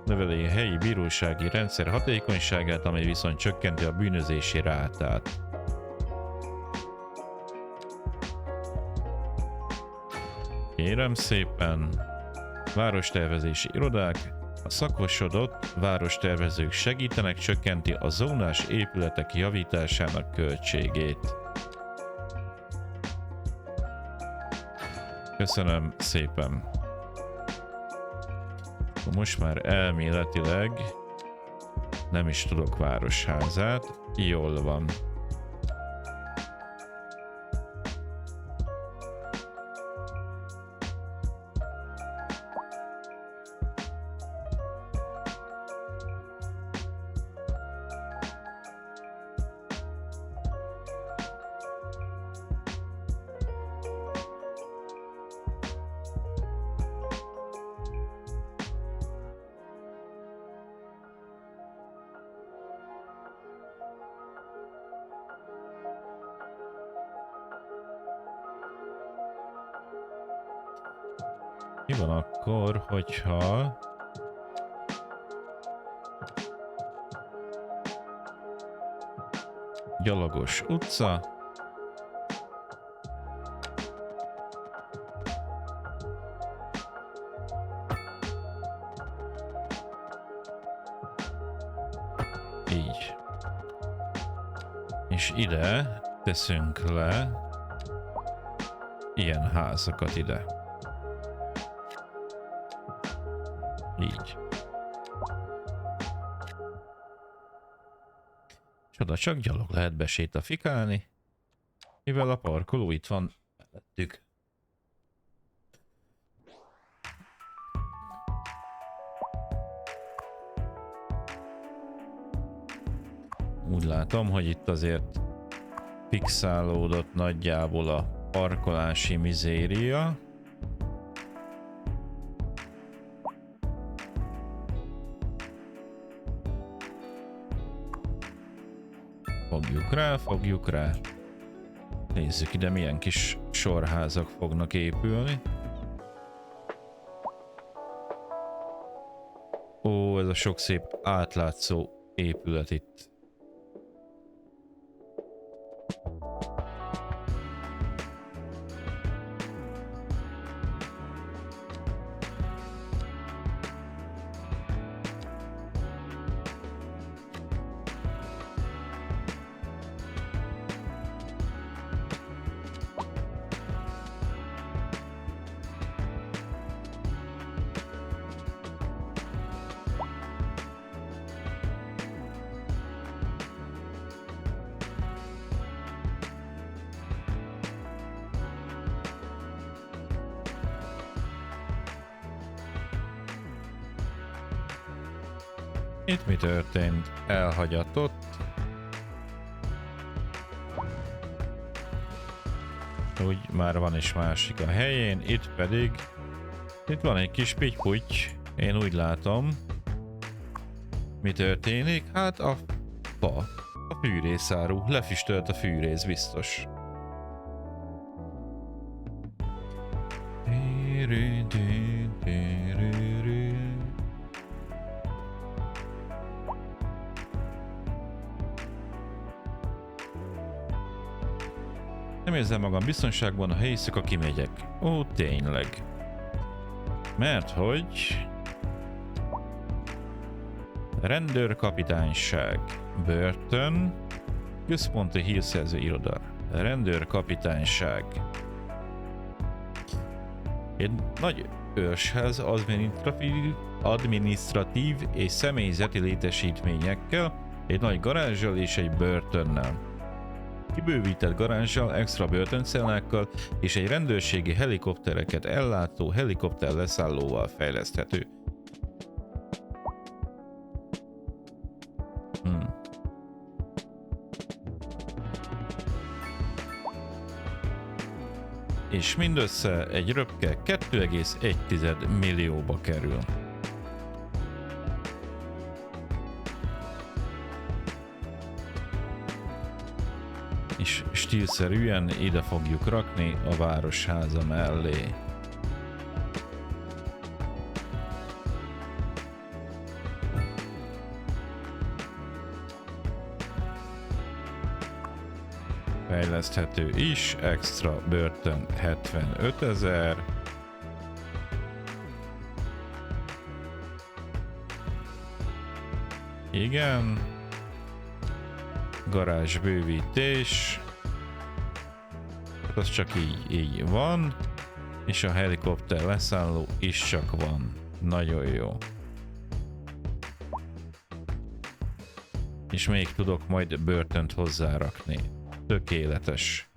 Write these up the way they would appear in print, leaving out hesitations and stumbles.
növeli a helyi bírósági rendszer hatékonyságát, amely viszont csökkenti a bűnözési rátát. Kérem szépen, várostervezési irodák. A szakosodott várostervezők segítenek csökkenti a zónás épületek javításának költségét. Köszönöm szépen. Most már elméletileg nem is tudok városházát. Jól van. Mi van akkor, hogyha gyalogos utca, így, és ide teszünk le ilyen házakat ide. Így. Csoda, csak gyalog lehet besétafikálni, mivel a parkoló itt van mellettük. Úgy látom, hogy itt azért fixálódott nagyjából a parkolási mizéria. Fogjuk rá. Nézzük ide, milyen kis sorházak fognak épülni. Ó, ez a sok szép átlátszó épület itt. Itt mi történt? Elhagyatott. Úgy már van is másik a helyén, itt pedig itt van egy kis pitty-putty, én úgy látom. Mi történik? Hát a fa, a fűrészáru, lefüstölt a fűrész biztos. Nem érzem magam biztonságban, ha éjszaka kimegyek. Ó, tényleg. Mert hogy... Rendőrkapitányság. Börtön. Központi hírszerző iroda. Rendőrkapitányság. Egy nagy őrsház adminisztratív és személyzeti létesítményekkel, egy nagy garázsal és egy börtönnel. Kibővített garázsal, extra börtöncellákkal és egy rendőrségi helikoptereket ellátó helikopter leszállóval fejleszthető. És mindössze egy röpke 2,1 millióba kerül. És stílszerűen ide fogjuk rakni a városháza mellé. Fejleszthető is, extra börtön 75 000. Igen. Garázs bővítés. Az csak így van. És a helikopter leszálló is csak van. Nagyon jó. És még tudok majd börtönt hozzárakni. Tökéletes.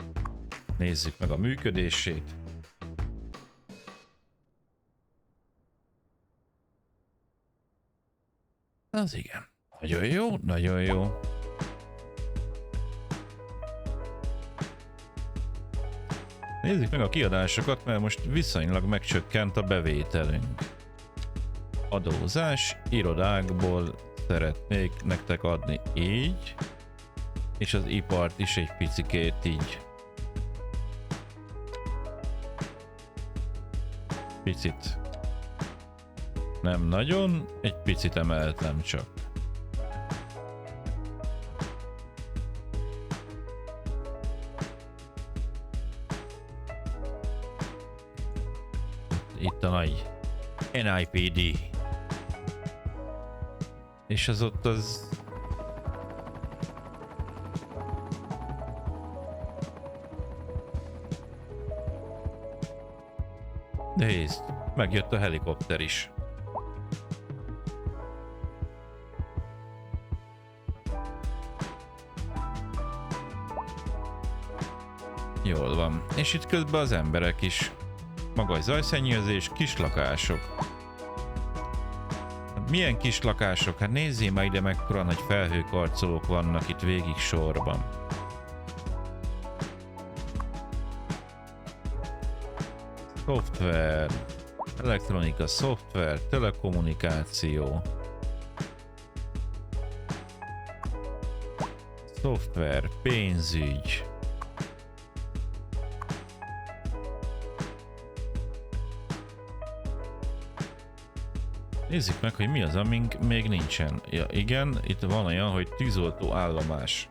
Nézzük meg a működését. Az igen. Nagyon jó, nagyon jó. Nézzük meg a kiadásokat, mert most viszonylag megcsökkent a bevételünk. Adózás, irodákból szeretnék nektek adni így, és az ipart is egy picikét így. Picit. Nem nagyon, egy picit emeltem csak. Itt a nagy NIPD. És az ott az... Nézd, megjött a helikopter is. Jól van. És itt közben az emberek is. Magas zajszennyezés, kis lakások. Milyen kis lakások? Hát nézzél már ide, mekkora nagy felhőkarcolók vannak itt végig sorban. Szoftver, elektronika, szoftver, telekommunikáció. Szoftver, pénzügy. Nézzük meg, hogy mi az, amink még nincsen. Ja, igen, itt van olyan, hogy tűzoltó állomás.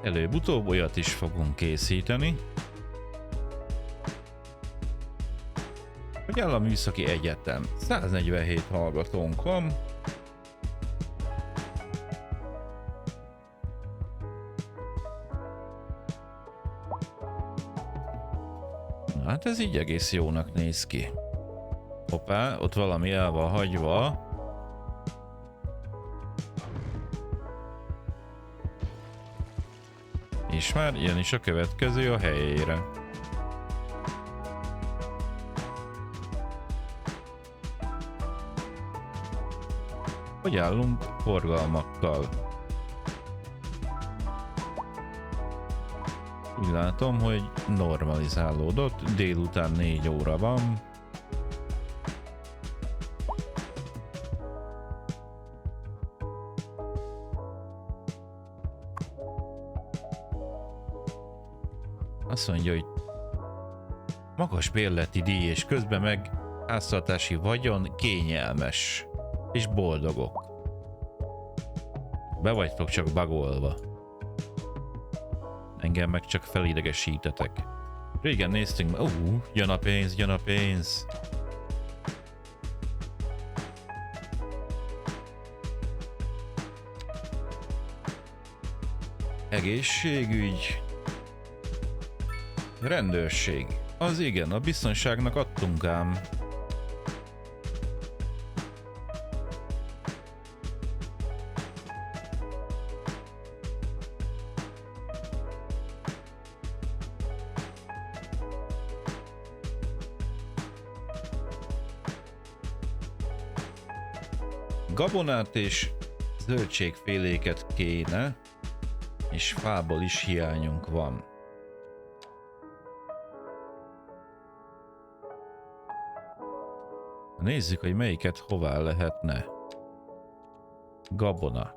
Előbb-utóbb olyat is fogunk készíteni. Hogy áll a műszaki egyetem? 147 hallgatónk van. Hát ez így egész jónak néz ki. Hoppá, ott valami el van hagyva. És már jön is a következő a helyére. Hogy állunk forgalmakkal? Úgy látom, hogy normalizálódott, délután 4 óra van. Azt mondja, hogy magas bérleti díj, és közben meg háztartási vagyon kényelmes és boldogok. Be vagytok csak bagolva. Engem meg csak felidegesítetek. Régen néztünk, jön a pénz, jön a pénz. Egészségügy. Rendőrség. Az igen, a biztonságnak adtunk ám. Gabonát és zöldségféléket kéne, és fából is hiányunk van. Nézzük, hogy melyiket hová lehetne. Gabona.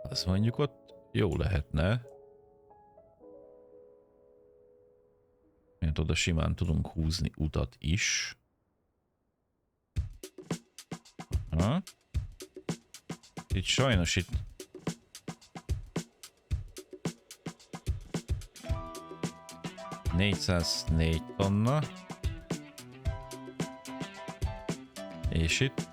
Azt mondjuk ott jó lehetne. Mert oda simán tudunk húzni utat is. Ha? Itt sajnos itt... ...404 tonna. És itt...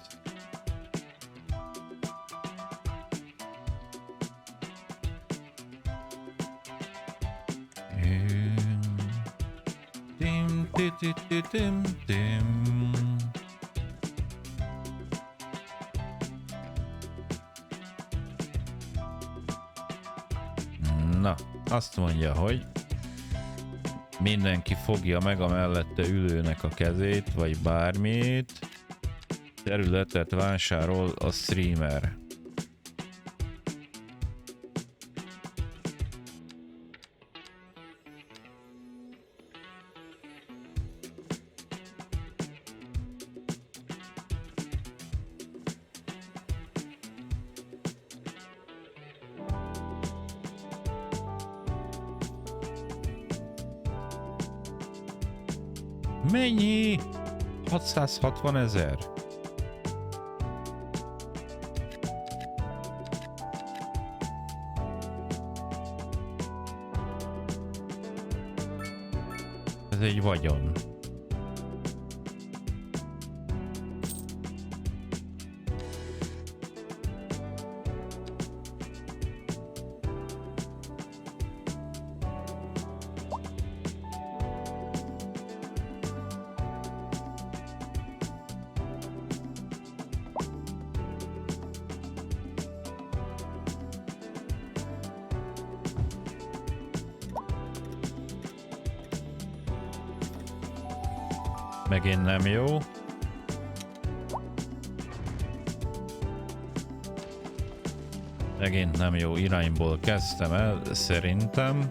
Na, azt mondja, hogy mindenki fogja meg a mellette ülőnek a kezét, vagy bármit. Területet vásárol a streamer. Mennyi? 660 000. Ez egy vagyon. Megint nem jó. Megint nem jó irányból kezdtem el, szerintem.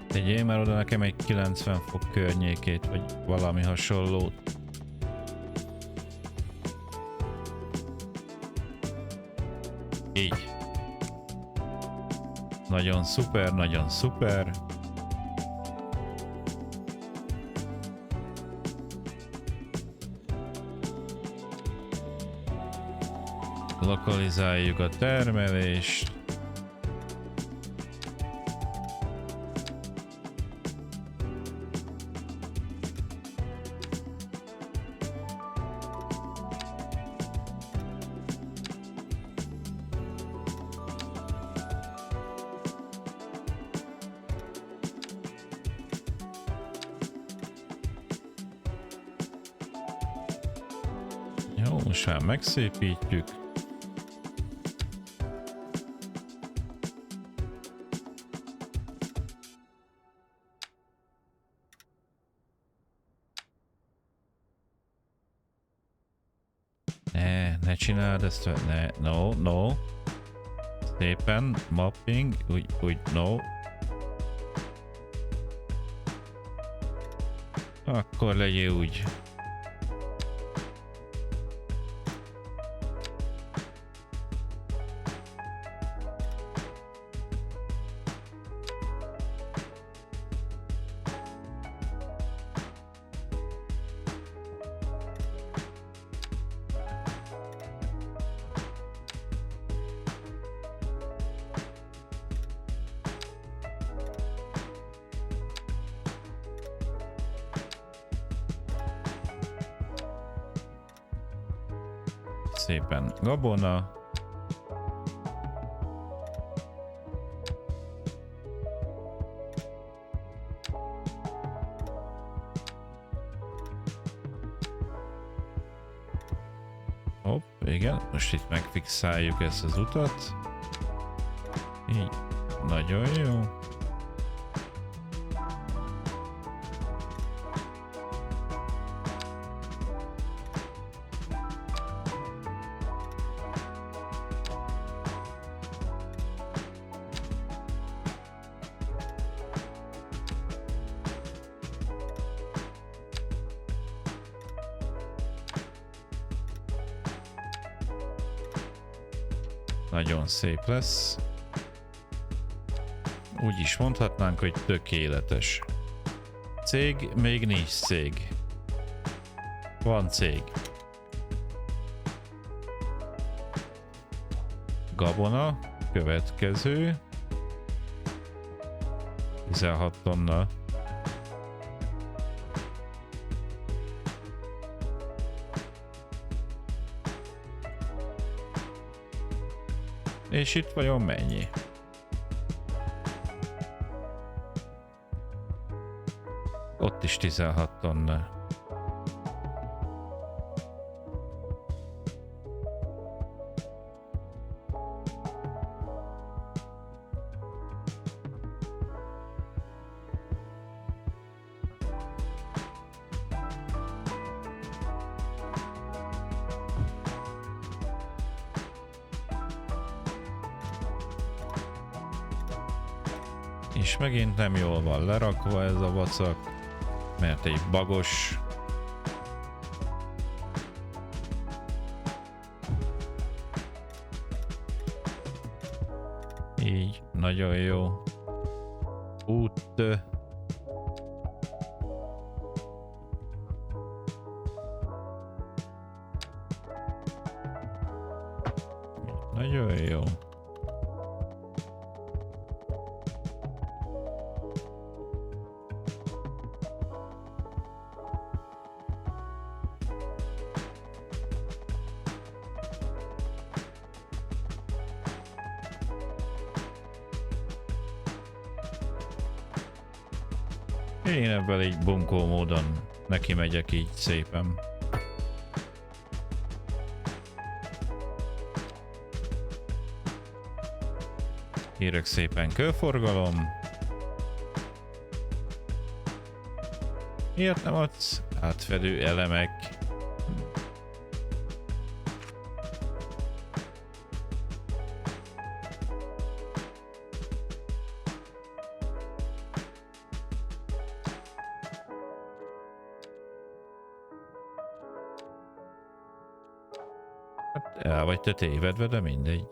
Tegyél már oda nekem egy 90 fok környékét, vagy valami hasonlót. Így. Nagyon szuper, nagyon szuper. Lokalizáljuk a termelést. Jó, most már megszépítjük. Ne csináld ezt, no. Szépen, mapping, úgy, no. Akkor legyél úgy. Szépen gabona. Igen, most itt megfixáljuk ezt az utat. Így, nagyon jó. Nagyon szép lesz. Úgy is mondhatnánk, hogy tökéletes. Cég, még nincs cég. Van cég. Gabona, következő. 16 tonna. És itt vajon mennyi? Ott is 16 tonna. És megint nem jól van lerakva ez a vacak, mert egy bagos. Így, nagyon jó. Út. Nagyon jó. Én ebből így bunkó módon neki megyek így szépen. Írok szépen körforgalom. Miért nem adsz átfedő elemek? Hát el vagy te tévedve, de mindegy.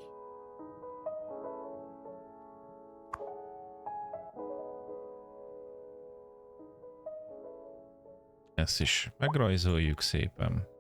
Ezt is megrajzoljuk szépen.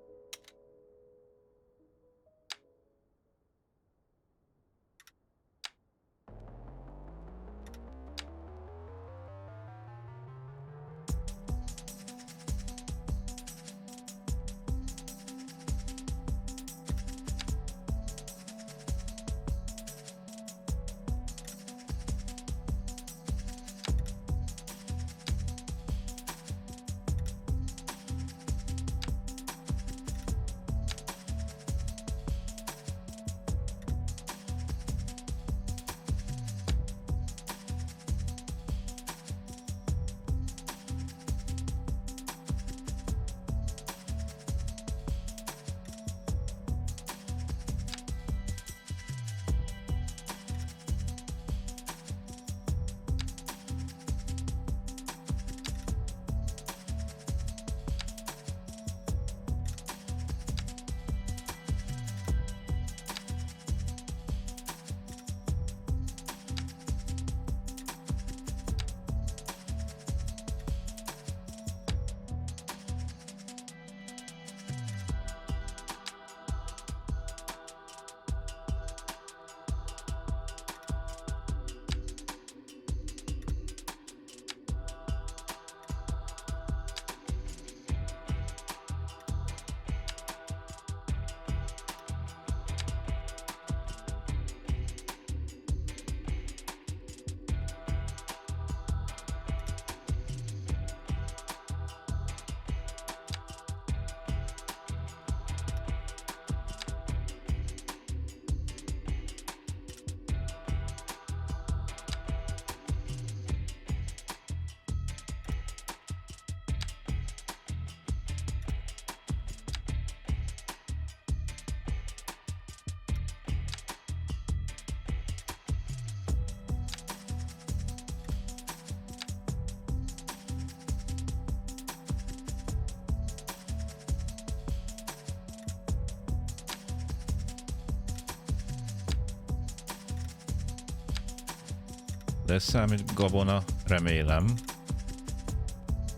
de számít gabona, remélem.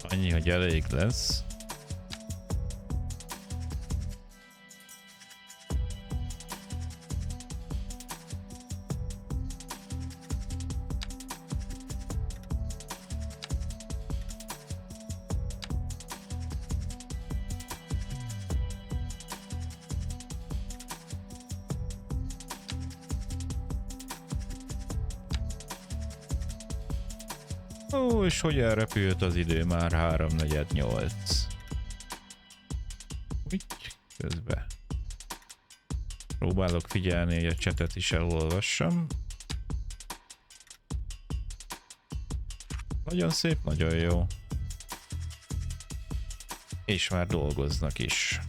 Annyi, hogy elég lesz. Ó, és hogy elrepült az idő, már 3:48. Úgy, közben. Próbálok figyelni, hogy a csetet is elolvassam. Nagyon szép, nagyon jó. És már dolgoznak is.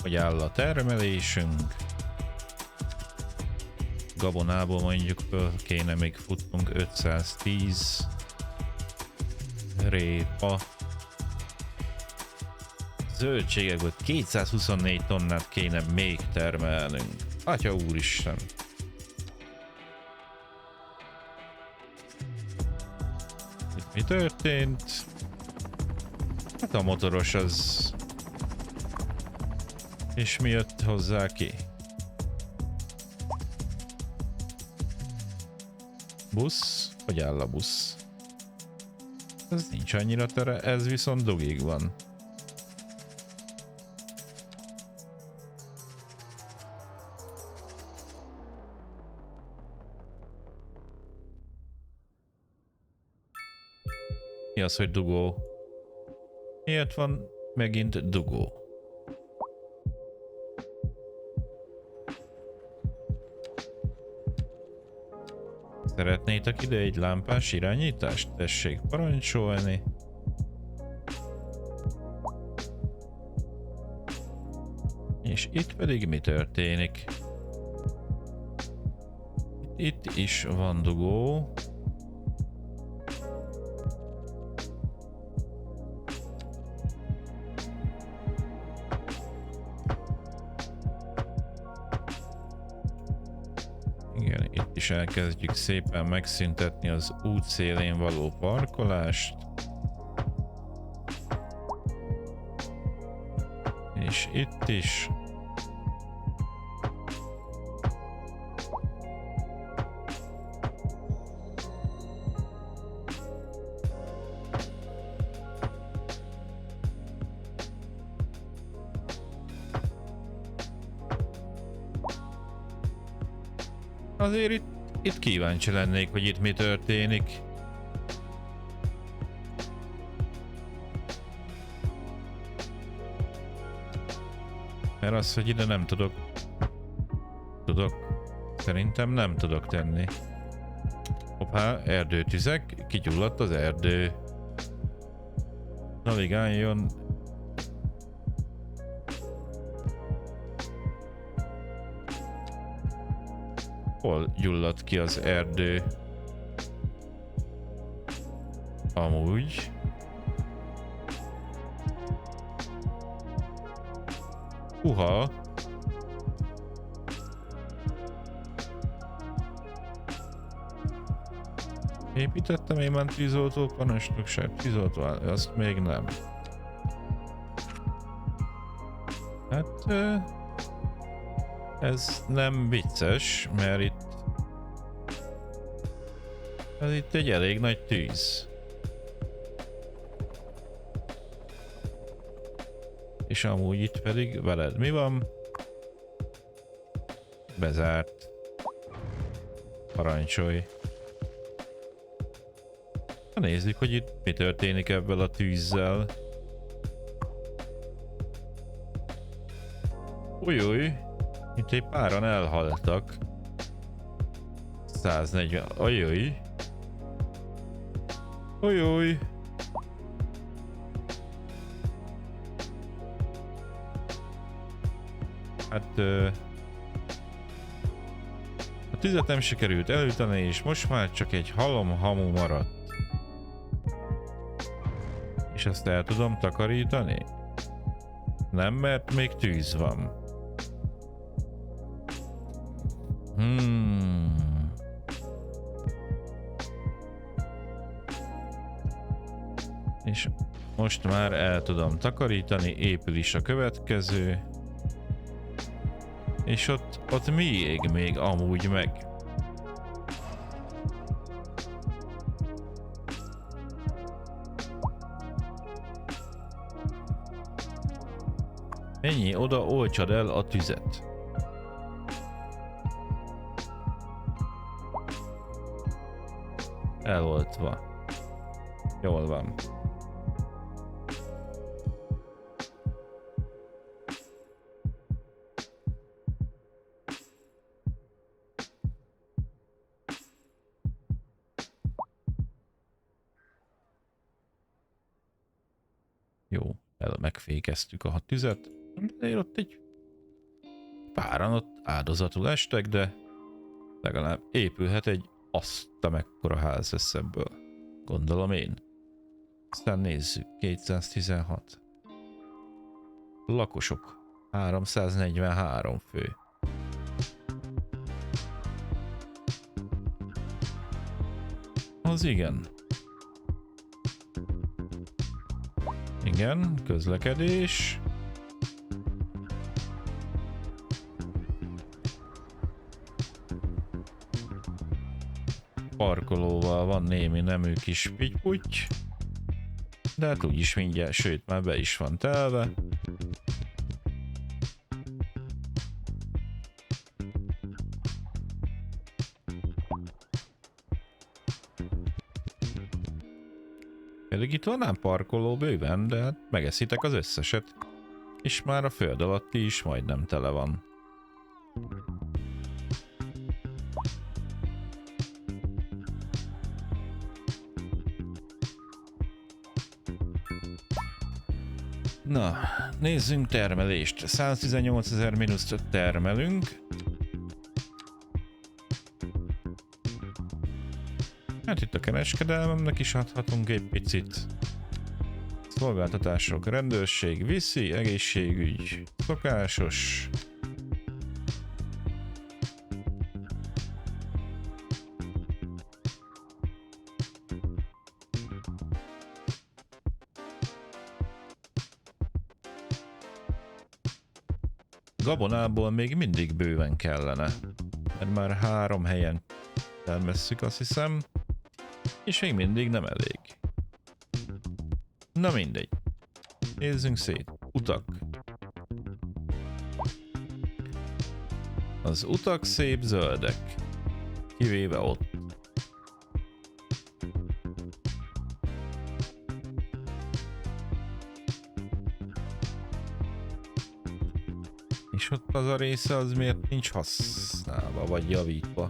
Hogy áll a termelésünk. Gabonából mondjuk kéne még futnunk 510 répa. Zöldségekből 224 tonnát kéne még termelnünk. Atya úristen! Itt mi történt? Hát a motoros az... És mi jött hozzá ki? Busz? Hogy áll a busz? Ez nincs annyira tere, ez viszont dugig van. Mi az, hogy dugó? Miért van megint dugó? Szeretnétek ide egy lámpás irányítást? Tessék parancsolni. És itt pedig mi történik? Itt is van dugó. És elkezdjük szépen megszüntetni az út szélén való parkolást. És itt is. Azért itt kíváncsi lennék, hogy itt mi történik. Mert az, hogy ide nem tudok... Szerintem nem tudok tenni. Hoppá, erdőtüzek, kigyulladt az erdő. Navigáljon. Hol gyulladt ki az erdő? Amúgy. Uha. Építettem én már tűzoltó parancsnokság, tűzoltó, azt még nem. Hát... ez nem vicces, mert itt egy elég nagy tűz. És amúgy itt pedig veled mi van? Bezárt. Parancsolj. Na nézzük, hogy itt mi történik ebből a tűzzel. Ujjúj. Itt egy páran elhaltak. 140. Ojjoj. Ojjoj. Hát... a tüzet nem sikerült elüteni, és most már csak egy halom hamu maradt. És És ezt el tudom takarítani? Nem, mert még tűz van. És most már el tudom takarítani, épül is a következő. És ott mi ég még amúgy meg? Ennyi, oda oltsad el a tüzet. Eloltva. Jól van. Jó, megfékeztük a tüzet. De ott egy páran ott áldozatul estek, de legalább épülhet egy azt a mekkora ház lesz ebből. Gondolom én. Aztán nézzük. 216. Lakosok. 343 fő. Az igen. Igen, közlekedés. Parkolóval van némi nemű kis pitty-putty, de hát úgyis mindjárt, sőt már be is van telve. Pedig itt van ám parkoló bőven, de hát megeszitek az összeset, és már a föld alatti is majdnem tele van. Na, nézzünk termelést. 118 000 mínuszt termelünk. Hát itt a kereskedelmemnek is adhatunk egy picit. Szolgáltatások, rendőrség, viszi, egészségügy, szokásos. Gabonából még mindig bőven kellene, mert már 3 helyen termesszük, azt hiszem, és még mindig nem elég. Na mindegy. Nézzünk szét. Utak. Az utak szép zöldek. Kivéve ott. És ott az a része az miért nincs használva, vagy javítva?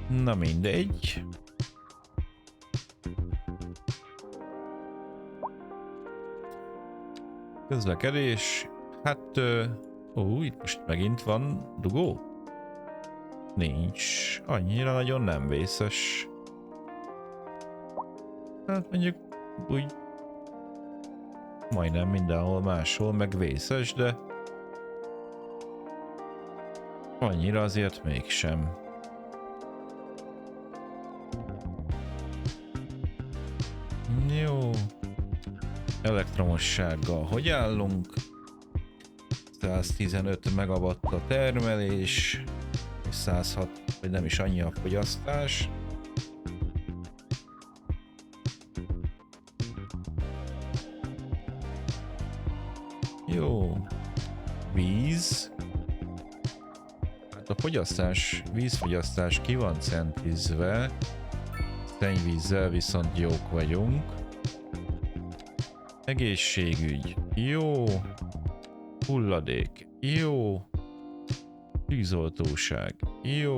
Na mindegy. Közlekedés. Hát... itt most megint van dugó? Nincs. Annyira nagyon nem vészes. Hát mondjuk úgy majdnem mindenhol máshol meg vészes, de annyira azért mégsem. Jó. Elektromossággal hogy állunk? 115 megawatt a termelés, 106, vagy nem is annyi a fogyasztás. Jó. Víz. Hát a fogyasztás, vízfogyasztás ki van centizve. Szennyvízzel viszont jók vagyunk. Egészségügy. Jó. Hulladék. Jó. Tűzoltóság. Jó.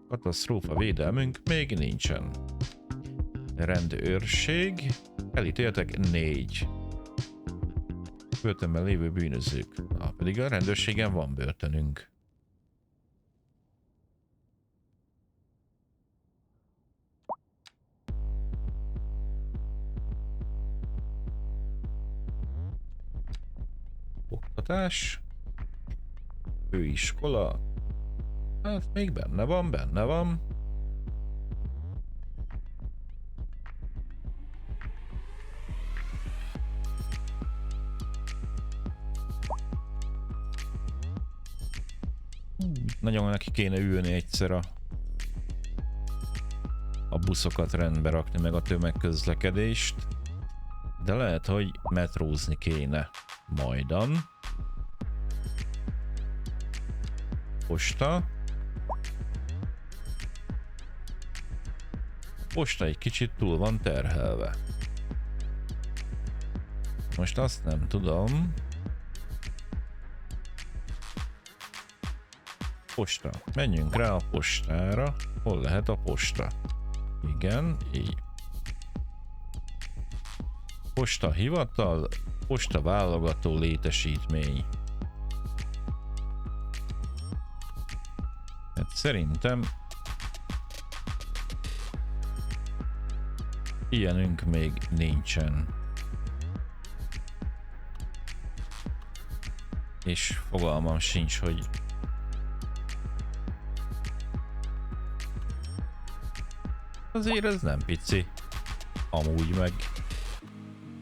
Katasztrófa védelmünk még nincsen. Rendőrség. Elítéltek 4. Börtönben lévő bűnözők. Pedig a rendőrségen van börtönünk. Oktatás. Főiskola. Hát még benne van, benne van. Nagyon neki kéne ülni egyszer a buszokat rendbe rakni, meg a tömegközlekedést. De lehet, hogy metrózni kéne majdan. Posta. Posta egy kicsit túl van terhelve. Most azt nem tudom. Posta. Menjünk rá a postára. Hol lehet a posta? Igen, így. Posta hivatal, posta válogató létesítmény. Hát szerintem ilyenünk még nincsen. És fogalmam sincs, hogy azért ez nem pici. Amúgy meg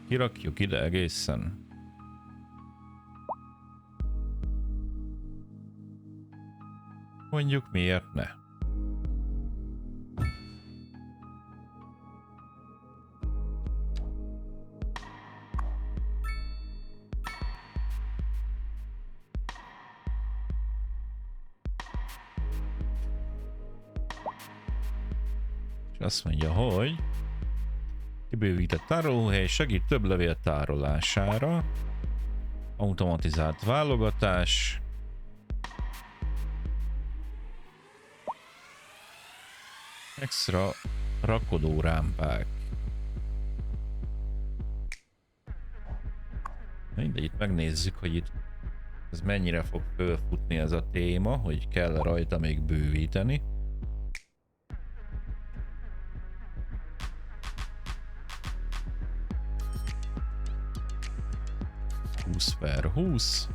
kirakjuk ide egészen. Mondjuk miért ne? És azt mondja, hogy kibővített tárolóhely segít több levél tárolására. Automatizált válogatás. Extra rakodórámpák. Mindegy, itt megnézzük, hogy itt ez mennyire fog fölfutni ez a téma, hogy kell rajta még bővíteni. (20/20).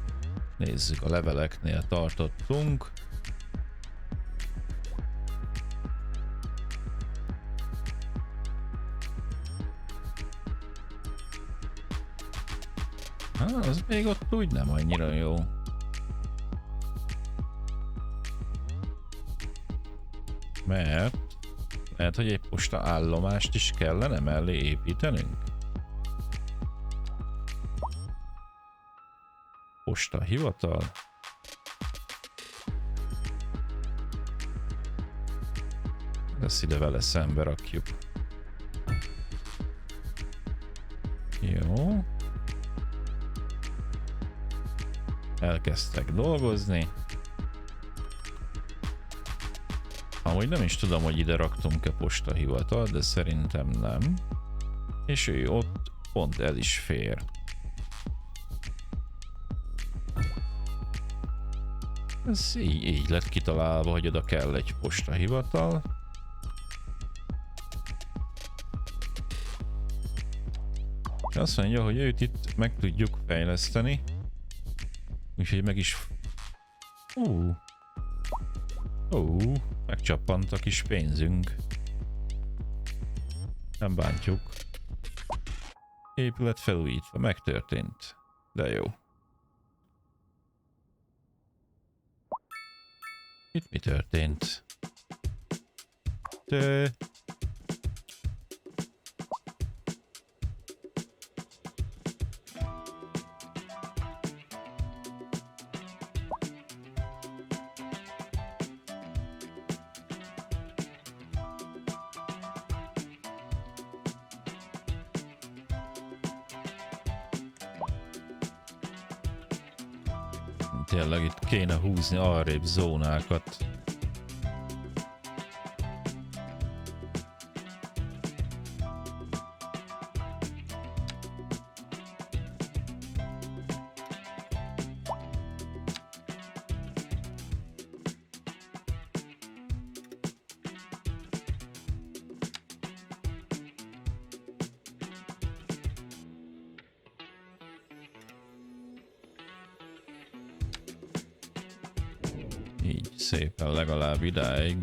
Nézzük, a leveleknél tartottunk. Az még ott úgy nem annyira jó. Mert lehet, hogy egy posta állomást is kellene mellé építenünk. Posta hivatal. Ezt ide vele szembe rakjuk. Jó. Elkezdtek dolgozni. Amúgy nem is tudom, hogy ide raktunk-e postahivatal, de szerintem nem. És ő ott pont el is fér. Ez így lett kitalálva, hogy oda kell egy postahivatal. És azt mondja, hogy őt itt meg tudjuk fejleszteni. Úgyhogy meg is... megcsappant a kis pénzünk. Nem bántjuk. Épület felújítva, megtörtént. De jó. Itt mi történt? Tényleg itt kéne húzni arrébb zónákat. Így szépen legalább idáig.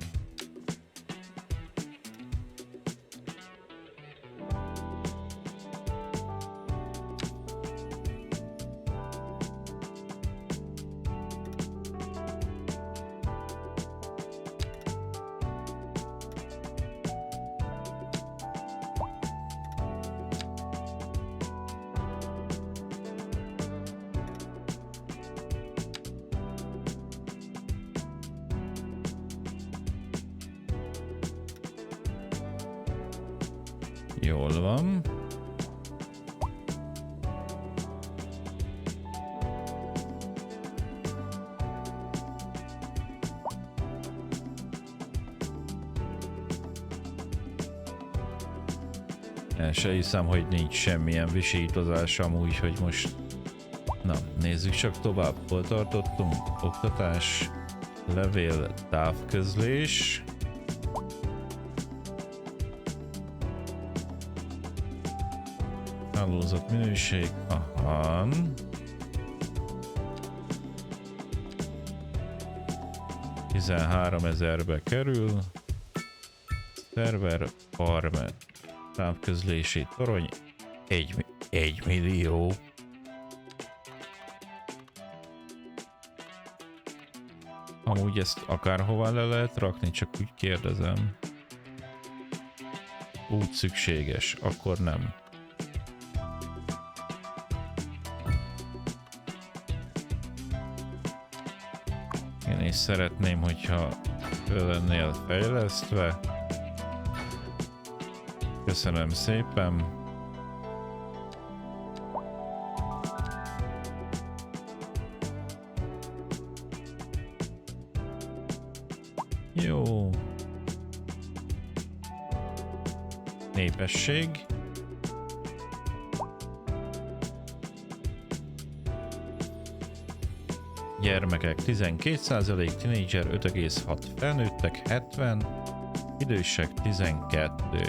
Jól van. El se hiszem, hogy nincs semmilyen visítozás amúgy, hogy most... Na, nézzük csak tovább. Hol tartottunk? Oktatás, levél, távközlés. Hálózat minőség, aha. $13,000-be kerül. Szerver, farm, távközlési torony, 1 millió. Amúgy ezt akárhová le lehet rakni, csak úgy kérdezem. Úgy szükséges, akkor nem. Én is szeretném, hogyha föl lennél fejlesztve. Köszönöm szépen. Jó. Népesség. Gyermekek 12%, tinédzser 5,6, felnőttek 70, idősek 12.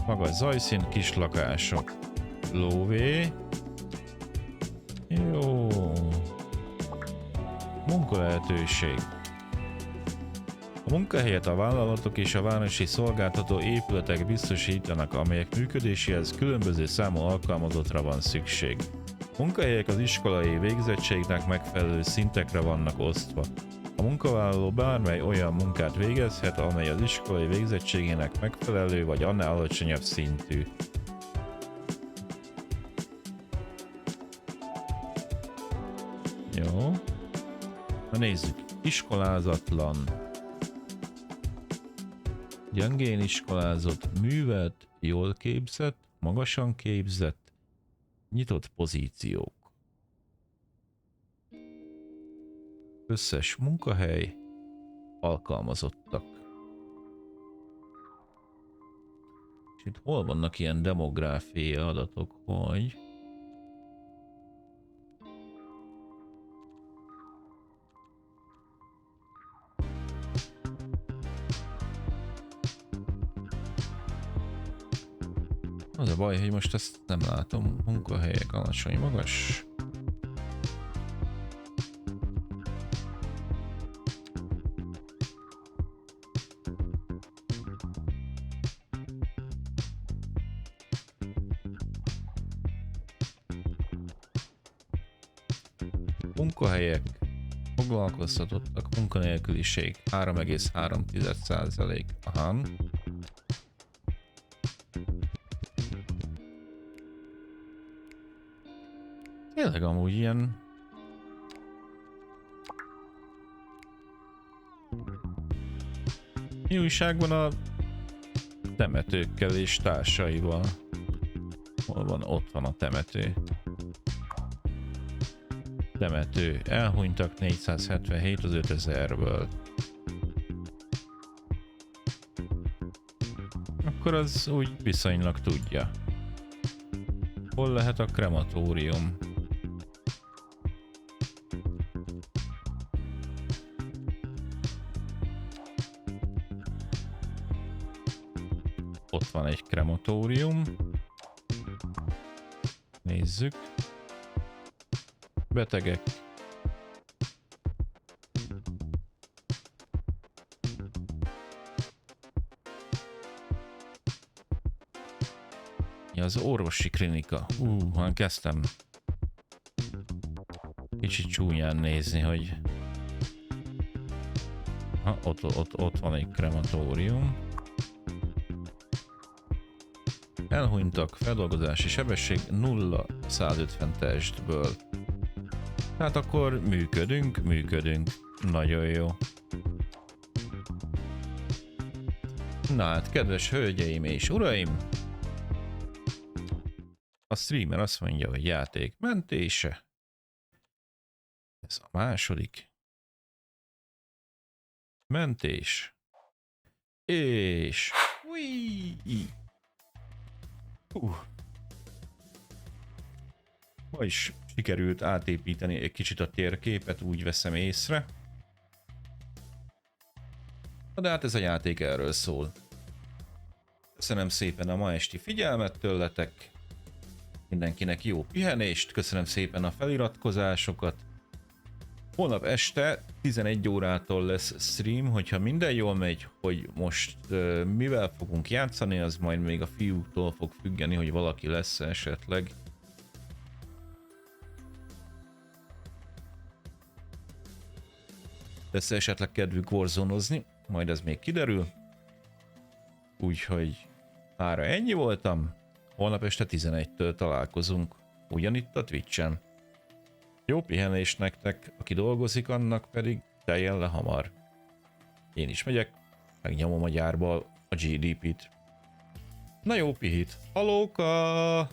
Magas zajszín, kis lakások. Lóvé. Jó. Munkalehetőség. A munkahelyet a vállalatok és a városi szolgáltató épületek biztosítanak, amelyek működéséhez különböző számú alkalmazottra van szükség. Munkahelyek az iskolai végzettségnek megfelelő szintekre vannak osztva. A munkavállaló bármely olyan munkát végezhet, amely az iskolai végzettségének megfelelő vagy annál alacsonyabb szintű. Jó. Na nézzük. Iskolázatlan. Gyengén iskolázott, művelt, jól képzett, magasan képzett, nyitott pozíciók. Összes munkahely, alkalmazottak. És itt hol vannak ilyen demográfiai adatok, hogy... Az a baj, hogy most ezt nem látom. Munkahelyek alacsony, magas. Munkahelyek, foglalkoztatottak, munkanélküliség 3,3%. Aha. Tényleg amúgy ilyen... Mi újságban a temetőkkel és társaival? Hol van? Ott van a temető. Temető. Elhunytak 477 az 5000-ből. Akkor az úgy viszonylag tudja. Hol lehet a krematórium? Ott van egy krematórium. Nézzük. Ja, az orvosi klinika. Hát kezdtem kicsit csúnyán nézni, hogy... Ha, ott van egy krematórium. Elhunytak, feldolgozási sebesség 0-150 testből. Hát akkor működünk. Nagyon jó. Na hát, kedves hölgyeim és uraim! A streamer azt mondja, hogy játék mentése. Ez a második. Mentés. És... Ma is sikerült átépíteni egy kicsit a térképet, úgy veszem észre. De hát ez a játék erről szól. Köszönöm szépen a ma esti figyelmet tőletek. Mindenkinek jó pihenést, köszönöm szépen a feliratkozásokat. Holnap este 11 órától lesz stream, hogyha minden jól megy, hogy most mivel fogunk játszani, az majd még a fiúktól fog függeni, hogy valaki lesz esetleg. Lesz esetleg kedvük warzone-ozni, majd ez még kiderül. Úgyhogy mára ennyi voltam. Holnap este 11-től találkozunk, ugyanitt a Twitch-en. Jó pihenés nektek, aki dolgozik, annak pedig teljen le hamar. Én is megyek, megnyomom a gyárba a GDP-t. Na jó pihit! Halóka!